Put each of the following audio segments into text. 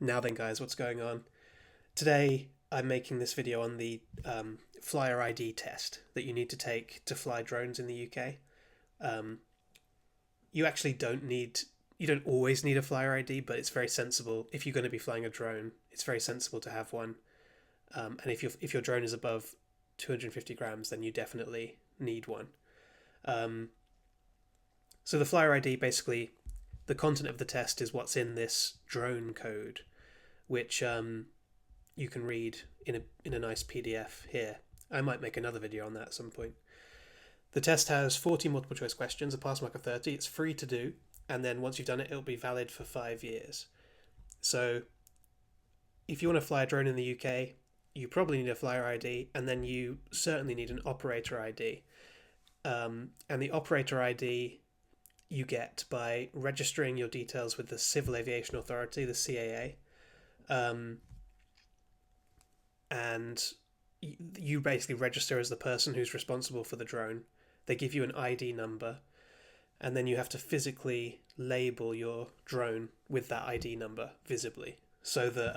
Now then, guys, what's going on? Today, I'm making this video on the flyer ID test that you need to take to fly drones in the UK. Um, you actually you don't always need a flyer ID, but it's very sensible. If you're going to be flying a drone, it's very sensible to have one. And if your drone is above 250 grams, then you definitely need one. Um, so the flyer ID, basically, the content of the test is what's in this drone code, which you can read in a nice PDF here. I might make another video on that at some point. The test has 40 multiple choice questions, a pass mark of 30. It's free to do, and then once you've done it, it'll be valid for 5 years. So if you want to fly a drone in the UK, you probably need a flyer ID, and then you certainly need an operator ID. And the operator ID you get by registering your details with the Civil Aviation Authority, the CAA. And you basically register as the person who's responsible for the drone. They give you an ID number, and then you have to physically label your drone with that ID number visibly, so that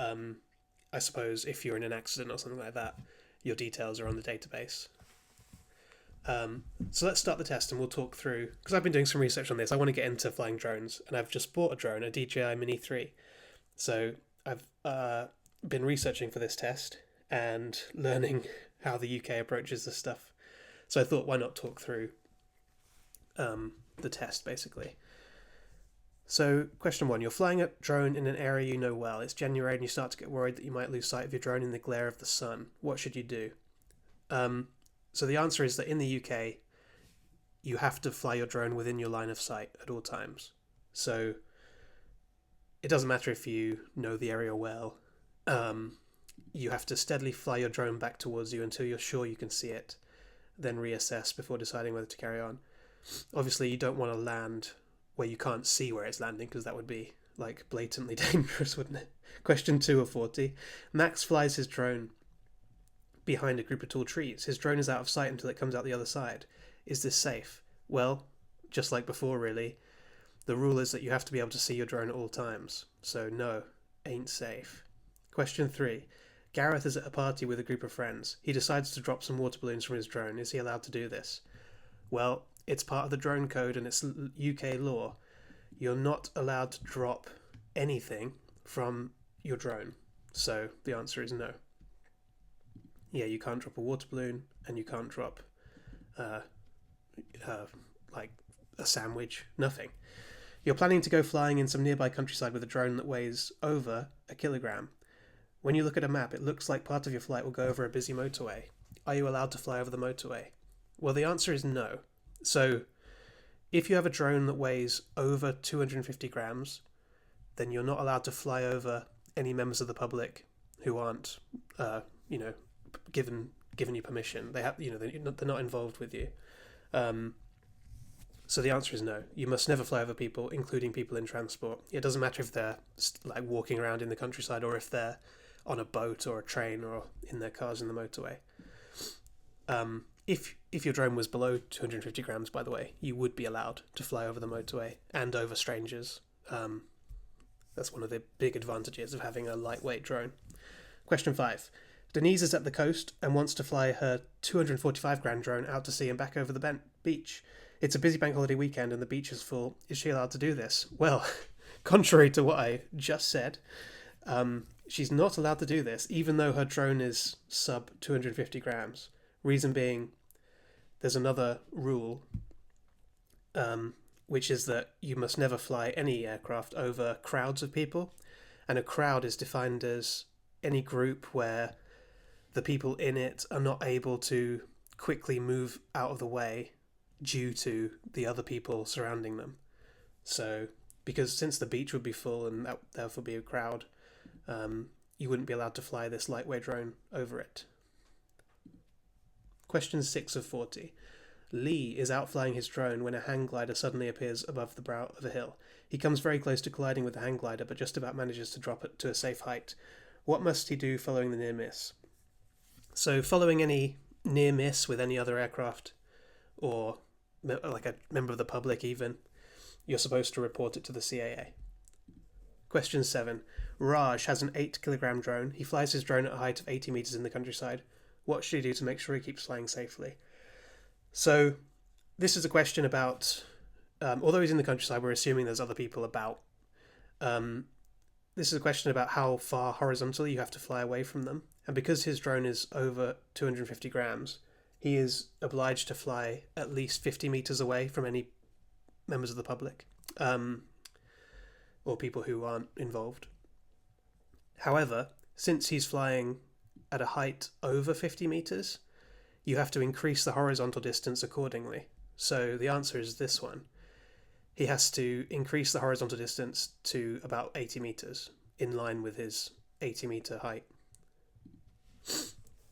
I suppose if you're in an accident or something like that, your details are on the database. So let's start the test and we'll talk through, because I've been doing some research on this. I want to get into flying drones, and I've just bought a drone, a DJI Mini 3. So I've been researching for this test and learning how the UK approaches this stuff. So I thought, why not talk through the test, basically. So question 1, you're flying a drone in an area you know well. It's January and you start to get worried that you might lose sight of your drone in the glare of the sun. What should you do? So the answer is that in the UK, you have to fly your drone within your line of sight at all times. So it doesn't matter if you know the area well. You have to steadily fly your drone back towards you until you're sure you can see it, then reassess before deciding whether to carry on. Obviously, you don't want to land where you can't see where it's landing, because that would be like blatantly dangerous, wouldn't it? Question 2 of 40. Max flies his drone behind a group of tall trees. His drone is out of sight until it comes out the other side. Is this safe? Well, just like before, really. The rule is that you have to be able to see your drone at all times. So no, ain't safe. Question 3. Gareth is at a party with a group of friends. He decides to drop some water balloons from his drone. Is he allowed to do this? Well, it's part of the drone code and it's UK law. You're not allowed to drop anything from your drone. So the answer is no. Yeah, you can't drop a water balloon, and you can't drop like a sandwich, nothing. You're planning to go flying in some nearby countryside with a drone that weighs over a kilogram. When you look at a map, it looks like part of your flight will go over a busy motorway. Are you allowed to fly over the motorway? Well, the answer is no. So if you have a drone that weighs over 250 grams, then you're not allowed to fly over any members of the public who aren't, given you permission. They have, they're not involved with you. So the answer is no. You must never fly over people, including people in transport. It doesn't matter if they're like walking around in the countryside, or if they're on a boat or a train or in their cars in the motorway. If your drone was below 250 grams, by the way, you would be allowed to fly over the motorway and over strangers. That's one of the big advantages of having a lightweight drone. Question 5. Denise is at the coast and wants to fly her 245 gram drone out to sea and back over the beach. It's a busy bank holiday weekend and the beach is full. Is she allowed to do this? Well, contrary to what I just said, she's not allowed to do this, even though her drone is sub 250 grams. Reason being, there's another rule, which is that you must never fly any aircraft over crowds of people. And a crowd is defined as any group where the people in it are not able to quickly move out of the way due to the other people surrounding them. So, because since the beach would be full and that therefore be a crowd, you wouldn't be allowed to fly this lightweight drone over it. Question 6 of 40. Lee is out flying his drone when a hang glider suddenly appears above the brow of a hill. He comes very close to colliding with the hang glider, but just about manages to drop it to a safe height. What must he do following the near miss? So following any near miss with any other aircraft, or like a member of the public even, you're supposed to report it to the CAA. Question 7. Raj has an 8-kilogram drone. He flies his drone at a height of 80 meters in the countryside. What should he do to make sure he keeps flying safely? So, this is a question about, although he's in the countryside, we're assuming there's other people about. This is a question about how far horizontally you have to fly away from them. And because his drone is over 250 grams, he is obliged to fly at least 50 meters away from any members of the public, or people who aren't involved. However, since he's flying at a height over 50 meters, you have to increase the horizontal distance accordingly. So the answer is this one. He has to increase the horizontal distance to about 80 meters, in line with his 80-meter height.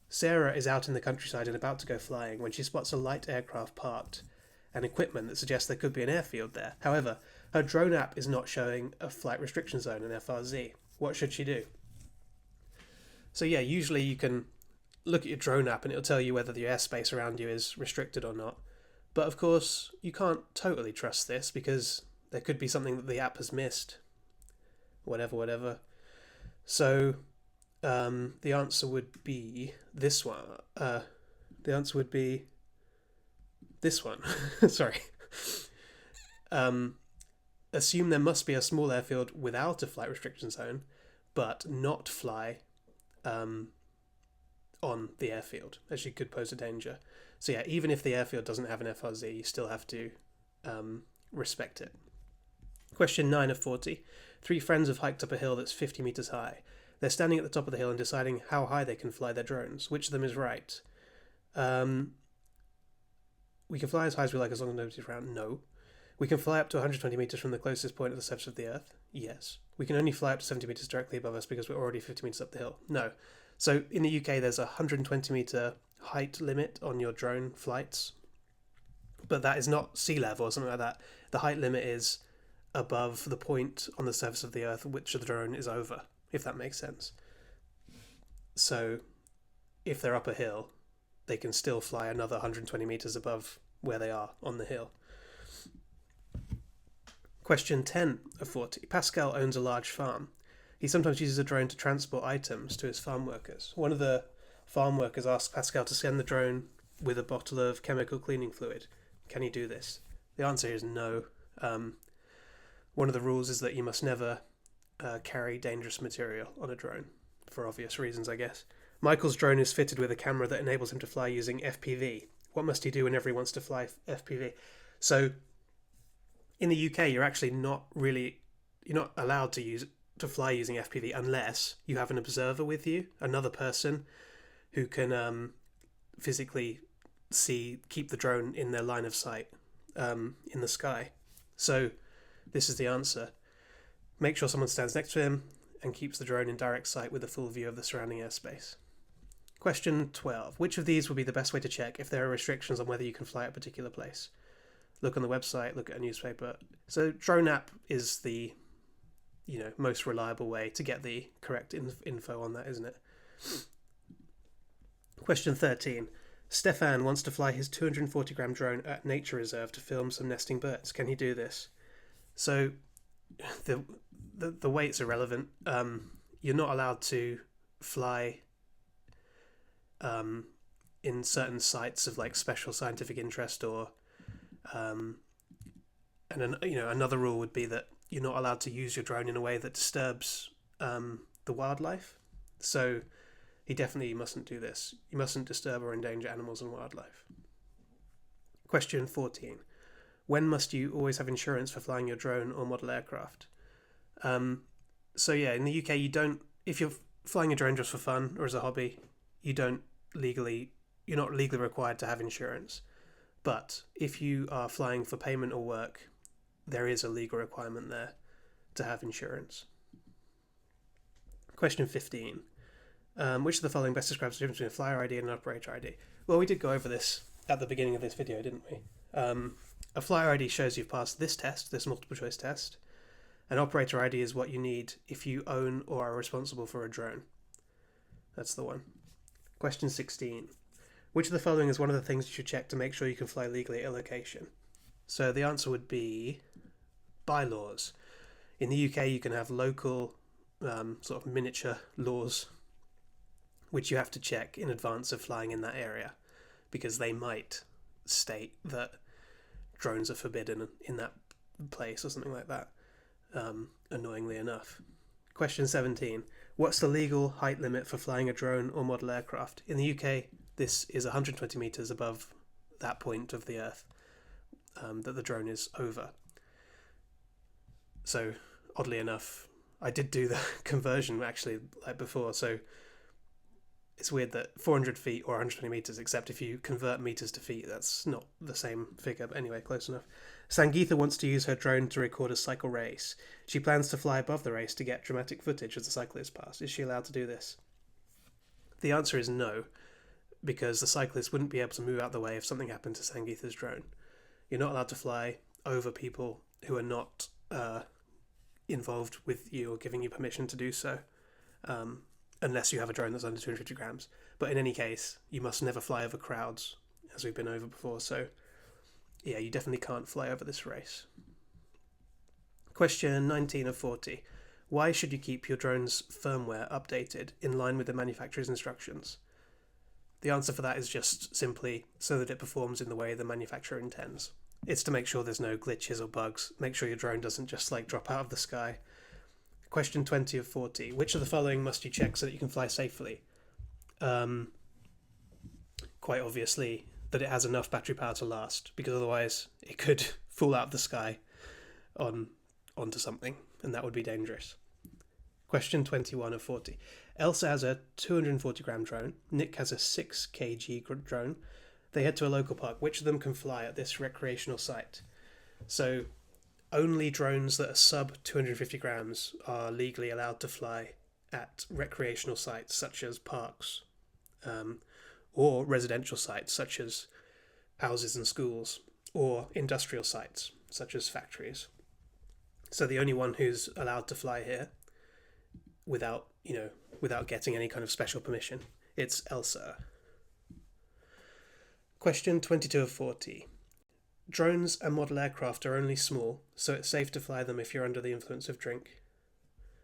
Sarah is out in the countryside and about to go flying when she spots a light aircraft parked and equipment that suggests there could be an airfield there. However, her drone app is not showing a flight restriction zone, an FRZ. What should she do? So yeah, usually you can look at your drone app and it'll tell you whether the airspace around you is restricted or not. But of course, you can't totally trust this because there could be something that the app has missed. Whatever. So, the answer would be this one. The answer would be this one. Sorry. Assume there must be a small airfield without a flight restriction zone, but not fly on the airfield, as you could pose a danger. So yeah, even if the airfield doesn't have an FRZ, you still have to respect it. Question 9 of 40. 3 friends have hiked up a hill that's 50 meters high. They're standing at the top of the hill and deciding how high they can fly their drones. Which of them is right? We can fly as high as we like as long as nobody's around. No. We can fly up to 120 meters from the closest point of the surface of the Earth. Yes. We can only fly up to 70 meters directly above us because we're already 50 meters up the hill. No. So in the UK, there's a 120 meter height limit on your drone flights, but that is not sea level or something like that. The height limit is above the point on the surface of the Earth which the drone is over, if that makes sense. So if they're up a hill, they can still fly another 120 meters above where they are on the hill. Question 10 of 40. Pascal owns a large farm. He sometimes uses a drone to transport items to his farm workers. One of the farm workers asks Pascal to send the drone with a bottle of chemical cleaning fluid. Can he do this? The answer is no. One of the rules is that you must never carry dangerous material on a drone, for obvious reasons, I guess. Michael's drone is fitted with a camera that enables him to fly using FPV. What must he do whenever he wants to fly FPV? So, in the UK, you're not allowed to fly using FPV unless you have an observer with you, another person who can physically keep the drone in their line of sight in the sky. So this is the answer. Make sure someone stands next to him and keeps the drone in direct sight with a full view of the surrounding airspace. Question 12. Which of these would be the best way to check if there are restrictions on whether you can fly at a particular place? Look on the website, look at a newspaper. So drone app is the most reliable way to get the correct info on that, isn't it? Question 13. Stefan wants to fly his 240-gram drone at nature reserve to film some nesting birds. Can he do this? So the weight's irrelevant. You're not allowed to fly in certain sites of like special scientific interest, or another rule would be that you're not allowed to use your drone in a way that disturbs the wildlife. So he definitely mustn't do this. You mustn't disturb or endanger animals and wildlife. Question 14. When must you always have insurance for flying your drone or model aircraft? So yeah, in the UK, if you're flying a drone just for fun or as a hobby, you're not legally required to have insurance. But if you are flying for payment or work, there is a legal requirement there to have insurance. Question 15. Which of the following best describes the difference between a flyer ID and an operator ID? Well, we did go over this at the beginning of this video, didn't we? A flyer ID shows you've passed this test, this multiple choice test. An operator ID is what you need if you own or are responsible for a drone. That's the one. Question 16. Which of the following is one of the things you should check to make sure you can fly legally at a location? So the answer would be bylaws. In the UK, you can have local sort of miniature laws which you have to check in advance of flying in that area, because they might state that drones are forbidden in that place or something like that, annoyingly enough. Question 17. What's the legal height limit for flying a drone or model aircraft? In the UK, this is 120 metres above that point of the Earth that the drone is over. So, oddly enough, I did do the conversion actually like before, so it's weird that 400 feet or 120 metres, except if you convert metres to feet, that's not the same figure, but anyway, close enough. Sangeetha wants to use her drone to record a cycle race. She plans to fly above the race to get dramatic footage as the cyclists pass. Is she allowed to do this? The answer is no, because the cyclist wouldn't be able to move out the way if something happened to Sangeetha's drone. You're not allowed to fly over people who are not involved with you or giving you permission to do so, unless you have a drone that's under 250 grams. But in any case, you must never fly over crowds, as we've been over before. So, yeah, you definitely can't fly over this race. Question 19 of 40. Why should you keep your drone's firmware updated in line with the manufacturer's instructions? The answer for that is just simply so that it performs in the way the manufacturer intends. It's to make sure there's no glitches or bugs. Make sure your drone doesn't just drop out of the sky. Question 20 of 40. Which of the following must you check so that you can fly safely? Quite obviously that it has enough battery power to last, because otherwise it could fall out of the sky onto something, and that would be dangerous. Question 21 of 40. Elsa has a 240 gram drone. Nick has a 6 kg drone. They head to a local park. Which of them can fly at this recreational site? So only drones that are sub 250 grams are legally allowed to fly at recreational sites such as parks, or residential sites such as houses and schools, or industrial sites such as factories. So the only one who's allowed to fly here without getting any kind of special permission, it's Elsa. Question 22 of 40. Drones and model aircraft are only small, so it's safe to fly them if you're under the influence of drink.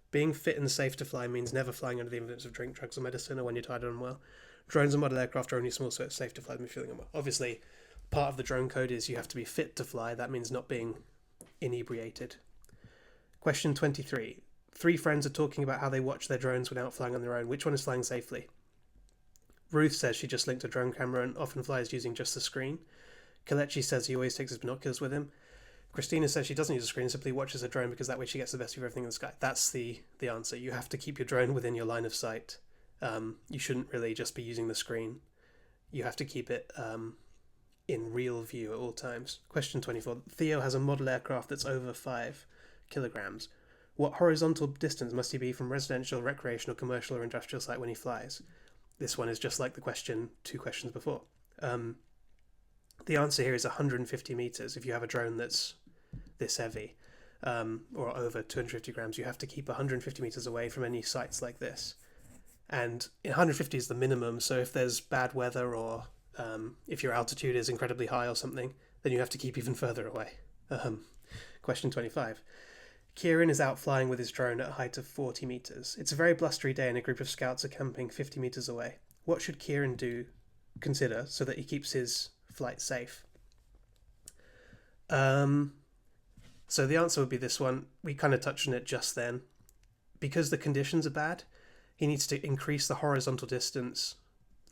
Being fit and safe to fly means never flying under the influence of drink, drugs, or medicine, or when you're tired or unwell. Drones and model aircraft are only small, so it's safe to fly them if you're feeling unwell. Obviously, part of the drone code is you have to be fit to fly. That means not being inebriated. Question 23. 3 friends are talking about how they watch their drones when out flying on their own. Which one is flying safely? Ruth says she just linked a drone camera and often flies using just the screen. Kalechi says he always takes his binoculars with him. Christina says she doesn't use a screen, simply watches a drone because that way she gets the best view of everything in the sky. That's the answer. You have to keep your drone within your line of sight. You shouldn't really just be using the screen. You have to keep it in real view at all times. Question 24. Theo has a model aircraft that's over 5 kilograms. What horizontal distance must he be from residential, recreational, commercial, or industrial site when he flies? This one is just like the 2 questions before. The answer here is 150 meters. If you have a drone that's this heavy, or over 250 grams, you have to keep 150 meters away from any sites like this. And 150 is the minimum, so if there's bad weather or if your altitude is incredibly high or something, then you have to keep even further away. Question 25. Kieran is out flying with his drone at a height of 40 meters. It's a very blustery day and a group of scouts are camping 50 meters away. What should Kieran consider so that he keeps his flight safe? So the answer would be this one. We kind of touched on it just then. Because the conditions are bad, he needs to increase the horizontal distance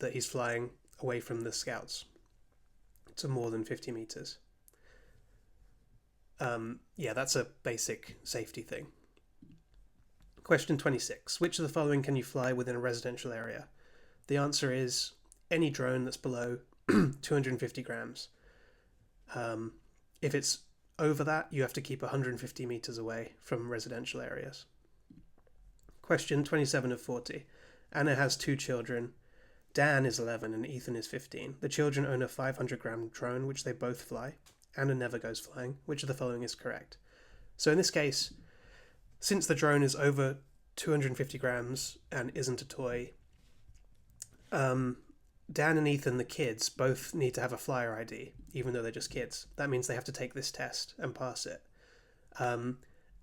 that he's flying away from the scouts to more than 50 meters. That's a basic safety thing. Question 26. Which of the following can you fly within a residential area? The answer is any drone that's below 250 grams. If it's over that, you have to keep 150 meters away from residential areas. Question 27 of 40. Anna has 2 children. Dan is 11 and Ethan is 15. The children own a 500-gram drone, which they both fly. Anna never goes flying. Which of the following is correct? So in this case, since the drone is over 250 grams and isn't a toy, Dan and Ethan, the kids, both need to have a flyer ID, even though they're just kids. That means they have to take this test and pass it.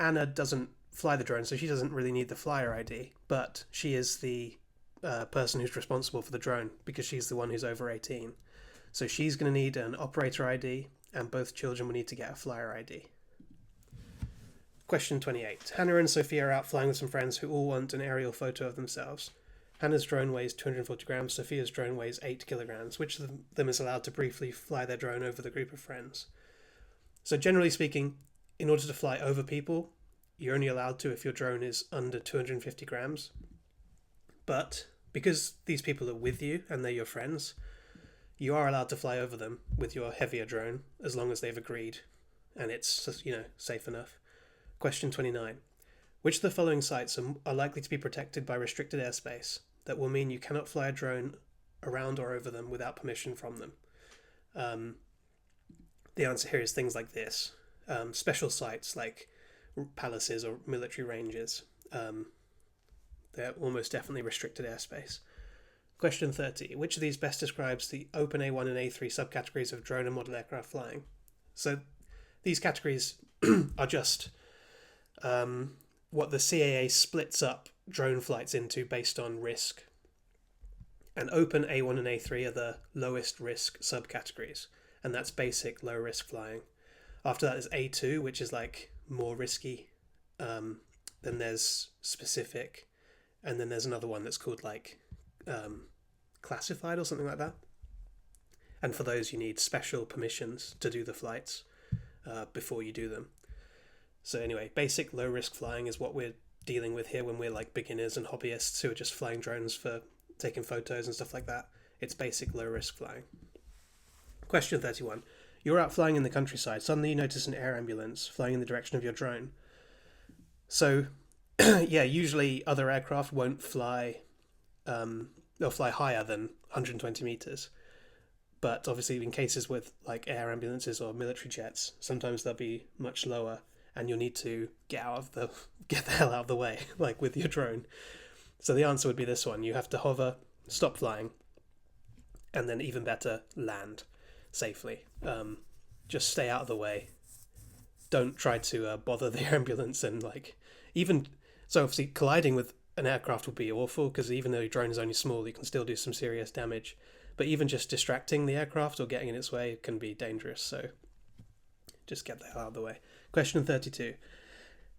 Anna doesn't fly the drone, so she doesn't really need the flyer ID, but she is the person who's responsible for the drone because she's the one who's over 18. So she's going to need an operator ID, and both children will need to get a flyer ID. Question 28. Hannah and Sophia are out flying with some friends who all want an aerial photo of themselves. Hannah's drone weighs 240 grams, Sophia's drone weighs 8 kilograms. Which of them is allowed to briefly fly their drone over the group of friends? So generally speaking, in order to fly over people, you're only allowed to if your drone is under 250 grams. But because these people are with you and they're your friends, you are allowed to fly over them with your heavier drone as long as they've agreed and it's, safe enough. Question 29. Which of the following sites are likely to be protected by restricted airspace that will mean you cannot fly a drone around or over them without permission from them? The answer here is things like this. Special sites like palaces or military ranges. They're almost definitely restricted airspace. Question 30. Which of these best describes the open A1 and A3 subcategories of drone and model aircraft flying? So these categories are just what the CAA splits up drone flights into based on risk. And open A1 and A3 are the lowest risk subcategories, and that's basic low risk flying. After that is A2, which is like more risky. Then there's specific, and then there's another one that's called like classified or something like that. And for those you need special permissions to do the flights before you do them. So anyway, basic low risk flying is what we're dealing with here when we're like beginners and hobbyists who are just flying drones for taking photos and stuff like that. It's basic low risk flying. Question 31. You're out flying in the countryside. Suddenly you notice an air ambulance flying in the direction of your drone. So yeah, usually other aircraft won't fly, they'll fly higher than 120 meters. But obviously in cases with like air ambulances or military jets, sometimes they'll be much lower and you'll need to get the hell out of the way, like with your drone. So the answer would be this one. You have to hover, stop flying, and then even better, land safely. Just stay out of the way. Don't try to bother the ambulance and so obviously colliding with an aircraft would be awful because even though your drone is only small, you can still do some serious damage. But even just distracting the aircraft or getting in its way can be dangerous. So just get the hell out of the way. Question 32.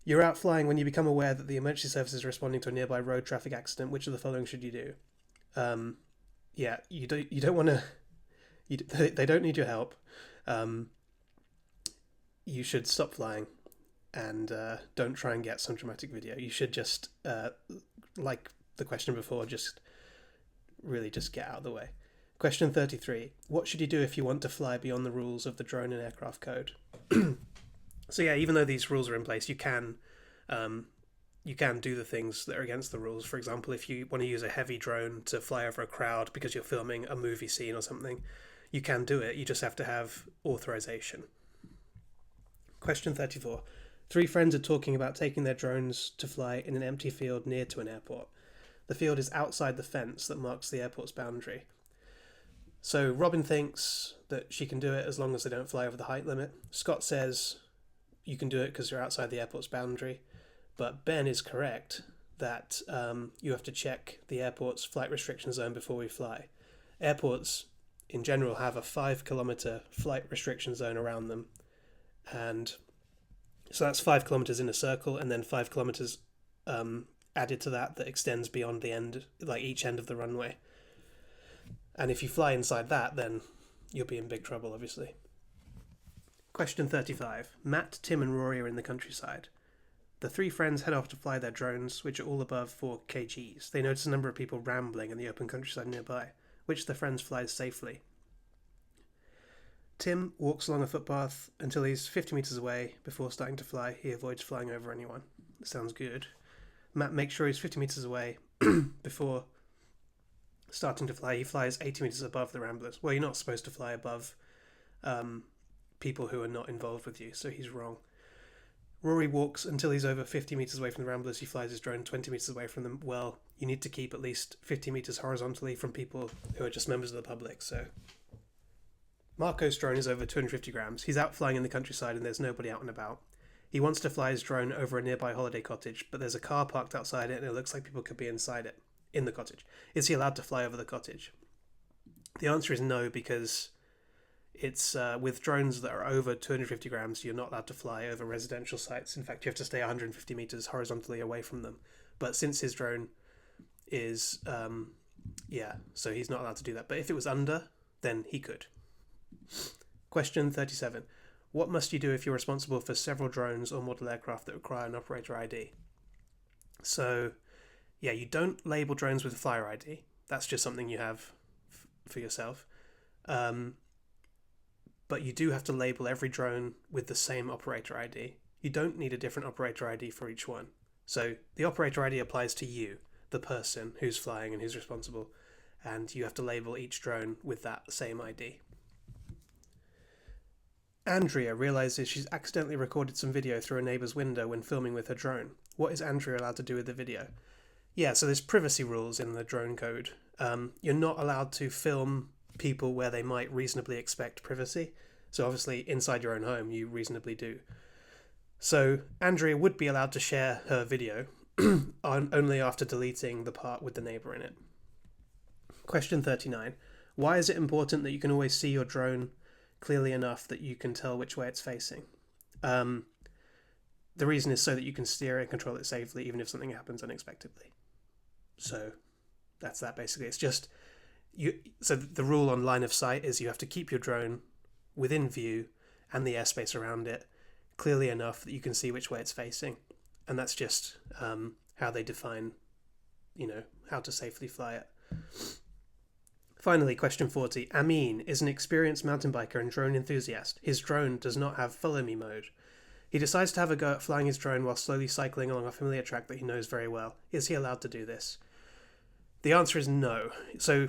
You're out flying when you become aware that the emergency service is responding to a nearby road traffic accident. Which of the following should you do? You don't want to. They don't need your help. You should stop flying, and don't try and get some dramatic video. You should just, like the question before, just get out of the way. Question 33. What should you do if you want to fly beyond the rules of the drone and aircraft code? So yeah, even though these rules are in place, you can do the things that are against the rules. For example, if you want to use a heavy drone to fly over a crowd because you're filming a movie scene or something, you can do it. You just have to have authorization. Question 34. 3 friends are talking about taking their drones to fly in an empty field near to an airport. The field is outside the fence that marks the airport's boundary. So Robin thinks that she can do it as long as they don't fly over the height limit. Scott says you can do it because you're outside the airport's boundary. But Ben is correct that you have to check the airport's flight restriction zone before we fly. Airports, in general, have a 5-kilometer flight restriction zone around them. And so that's 5 kilometers in a circle, and then 5 kilometers added to that extends beyond the end, like each end of the runway. And if you fly inside that, then you'll be in big trouble, obviously. Question 35. Matt, Tim and Rory are in the countryside. The 3 friends head off to fly their drones, which are all above 4 kgs. They notice a number of people rambling in the open countryside nearby. Which of the friends flies safely? Tim walks along a footpath until he's 50 meters away. Before starting to fly, he avoids flying over anyone. That sounds good. Matt makes sure he's 50 meters away before starting to fly. He flies 80 meters above the ramblers. Well, you're not supposed to fly above people who are not involved with you, so he's wrong. Rory walks until he's over 50 meters away from the ramblers. He flies his drone 20 meters away from them. Well, you need to keep at least 50 meters horizontally from people who are just members of the public, so... Marco's drone is over 250 grams. He's out flying in the countryside and there's nobody out and about. He wants to fly his drone over a nearby holiday cottage, but there's a car parked outside it and it looks like people could be inside it, in the cottage. Is he allowed to fly over the cottage? The answer is no, because it's with drones that are over 250 grams, you're not allowed to fly over residential sites. In fact, you have to stay 150 meters horizontally away from them. But since his drone is, so he's not allowed to do that. But if it was under, then he could. Question 37. What must you do if you're responsible for several drones or model aircraft that require an operator ID? So, yeah, you don't label drones with a flyer ID. That's just something you have for yourself. But you do have to label every drone with the same operator ID. You don't need a different operator ID for each one. So the operator ID applies to you, the person who's flying and who's responsible, and you have to label each drone with that same ID. Andrea realizes she's accidentally recorded some video through a neighbor's window when filming with her drone. What is Andrea allowed to do with the video? Yeah, so there's privacy rules in the drone code. You're not allowed to film people where they might reasonably expect privacy. So obviously inside your own home, you reasonably do. So Andrea would be allowed to share her video only after deleting the part with the neighbor in it. Question 39. Why is it important that you can always see your drone clearly enough that you can tell which way it's facing? The reason is so that you can steer it and control it safely, even if something happens unexpectedly. So that's that basically. It's just so the rule on line of sight is you have to keep your drone within view and the airspace around it clearly enough that you can see which way it's facing. And that's just how they define, how to safely fly it. Finally, question 40. Amin is an experienced mountain biker and drone enthusiast. His drone does not have follow me mode. He decides to have a go at flying his drone while slowly cycling along a familiar track that he knows very well. Is he allowed to do this? The answer is no. So,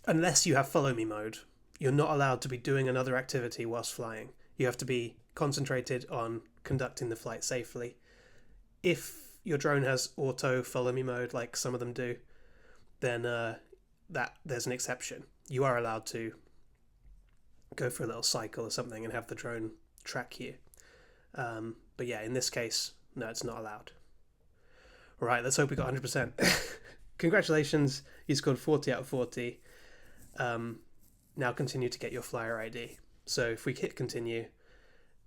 unless you have follow me mode, you're not allowed to be doing another activity whilst flying. You have to be concentrated on conducting the flight safely. If your drone has auto follow me mode, like some of them do, then that there's an exception. You are allowed to go for a little cycle or something and have the drone track you. But yeah, in this case, no, it's not allowed. All right, let's hope we got 100%. Congratulations, you scored 40 out of 40. Now continue to get your flyer ID. So if we hit continue,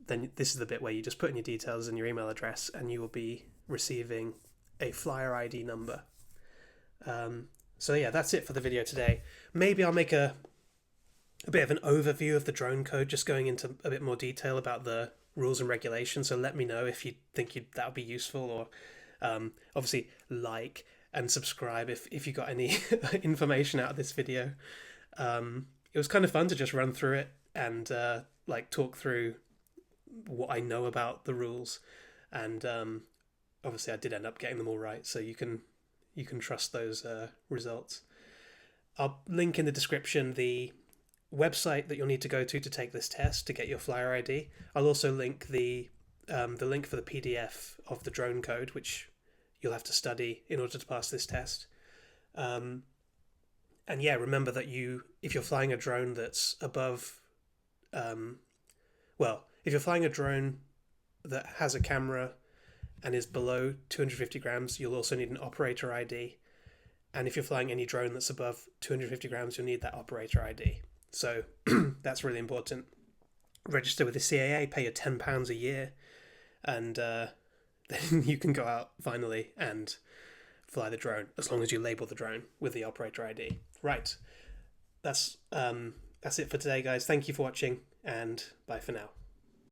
then this is the bit where you just put in your details and your email address and you will be receiving a flyer ID number. So yeah, that's it for the video today. Maybe I'll make a bit of an overview of the drone code, just going into a bit more detail about the rules and regulations. So let me know if you think that would be useful, or obviously like and subscribe if you got any information out of this video. It was kind of fun to just run through it and talk through what I know about the rules, and obviously I did end up getting them all right, so you can trust those results. I'll link in the description the website that you'll need to go to take this test to get your flyer ID. I'll also link the link for the PDF of the drone code, which you'll have to study in order to pass this test. And yeah, remember that if you're flying a drone that's above, if you're flying a drone that has a camera and is below 250 grams, you'll also need an operator ID. And if you're flying any drone that's above 250 grams, you'll need that operator ID. So that's really important. Register with the CAA, pay your £10 a year, and then you can go out finally and fly the drone, as long as you label the drone with the operator ID. Right. That's it for today, guys. Thank you for watching, and bye for now.